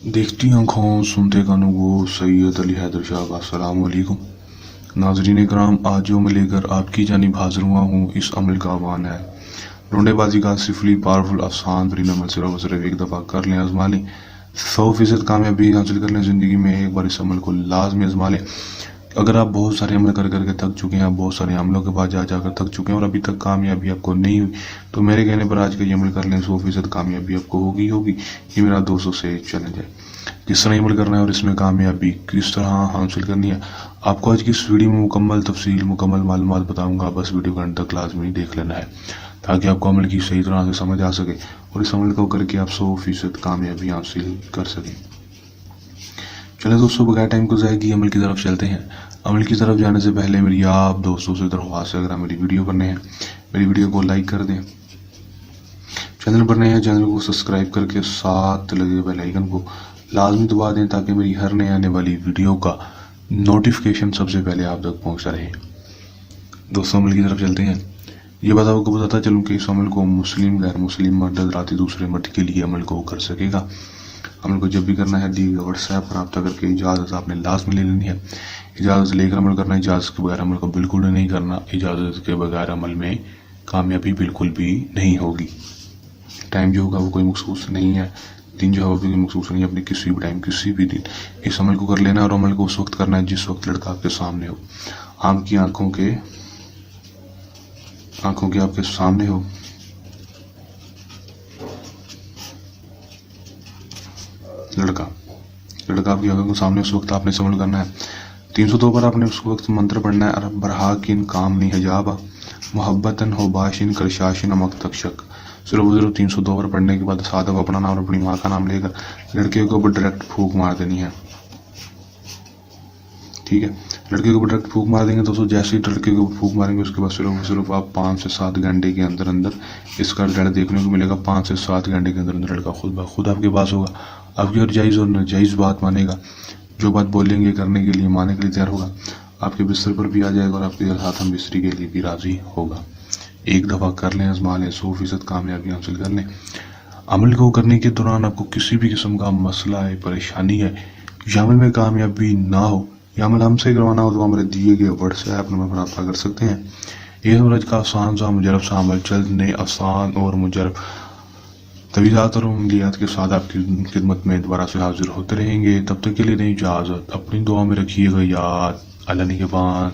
देखती आँखों सुनते कानों को सैयद अली हैदर शाह का अस्सलाम वालेकुम। नाजरीन कराम, आज जो मैं लेकर आपकी जानिब हाजिर हुआ हूँ, इस अमल का आह्वान है। ढूंढेबाजी का सिफली पावरफुल आसान तरीन अमल सिर्फ एक दफ़ा कर लें, आजमा लें, 100% कामयाबी हासिल कर लें। ज़िंदगी में एक बार इस अमल को लाजमी आजमा लें। अगर आप बहुत सारे अमल कर करके थक चुके हैं, बहुत सारे अमलों के बाद जा जाकर थक चुके हैं और अभी तक कामयाबी आपको नहीं हुई, तो मेरे कहने पर आज का ये अमल कर लें, 100% कामयाबी आपको होगी होगी। ये मेरा दोस्तों से चैलेंज है। किस तरह अमल करना है और इसमें कामयाबी किस तरह हासिल करनी है, आपको आज की इस वीडियो में मुकम्मल तफसील मुकम्मल मालूमात बताऊंगा। बस वीडियो का अंत तक लाजमी देख लेना है ताकि आपको अमल की सही तरह से समझ आ सके और इस अमल को करके आप 100% कामयाबी हासिल कर सकें। चले दोस्तों, बगैर टाइम को ज़ाया किए अमल की तरफ चलते हैं। अमल की तरफ जाने से पहले मेरी आप दोस्तों से दरख्वास्त है, अगर आप मेरी वीडियो पर नए हैं, मेरी वीडियो को लाइक कर दें। चैनल पर नए हैं, चैनल को सब्सक्राइब करके साथ लगे बेल आइकन को लाजमी दबा दें ताकि मेरी हर नए आने वाली वीडियो का नोटिफिकेशन सबसे पहले आप तक पहुंचता रहे। दोस्तों, अमल की तरफ चलते हैं। ये बात आपको बताता चलूँ कि इस अमल को मुस्लिम गैर मुस्लिम मर्द हज़रात दूसरे मर्द के लिए अमल को कर सकेगा। अमल को जब भी करना है, दी व्हाट्सएप पर रब्ता करके इजाज़त आपने लाजमी ले लेनी है। इजाज़त लेकर अमल करना, इजाज़त के बगैर अमल को बिल्कुल नहीं करना। इजाज़त के बगैर अमल में कामयाबी बिल्कुल भी नहीं होगी। टाइम जो होगा वो कोई मखसूस नहीं है, दिन जो है वो भी मखसूस नहीं है। अपने किसी भी टाइम किसी भी दिन इस अमल को कर लेना और अमल को उस वक्त करना है जिस वक्त लड़का आपके सामने हो, आपकी आंखों के आपके सामने हो। लड़का आपकी आंखों के सामने उस वक्त आपने अमल करना है। 302 पर आपने उस वक्त मंत्र पढ़ना है, अरब बरहाकिन काम नहीं हजाबा मोहब्बतन हो बाशिन करशाशिन अमक तक्षक। सिर्फ 302 पर पढ़ने के बाद साथ आप अपना नाम और अपनी माँ का नाम लेकर लड़के के ऊपर डायरेक्ट फूंक मार देनी है। ठीक है, लड़के के ऊपर डायरेक्ट फूंक मार देंगे दोस्तों। जैसे ही लड़के के ऊपर फूंक मारेंगे उसके बाद सिर्फ आप 5 से 7 घंटे के अंदर अंदर इसका रिजल्ट देखने को मिलेगा। 5 से 7 घंटे के अंदर अंदर लड़का खुद ब खुद आपके पास होगा। आपकी हर जायज़ और नाजायज़ बात मानेगा, जो बात बोलेंगे करने के लिए मानने के लिए तैयार होगा। आपके बिस्तर पर भी आ जाएगा और आपके साथ हम बिस्तरी के लिए भी राज़ी होगा। एक दफ़ा कर लें, आजमा लें, 100% कामयाबी हासिल कर लें। अमल को करने के दौरान आपको किसी भी किस्म का मसला है, परेशानी है, या अमल में कामयाबी ना हो, या अमल हमसे करवाना हो, तो हमारे दिए गए व्हाट्सएप नंबर पर रब्ता कर सकते हैं। ये सूरज का आसान सा मुजरब सा अमल जल्द नए आसान और मुजरब तवीज़ात और अमलियात के साथ आपकी खिदमत में दोबारा से हाजिर होते रहेंगे। तब तक के लिए नहीं इजाज़त, अपनी दुआ में रखिएगा याद। अल्लाह निगहबान।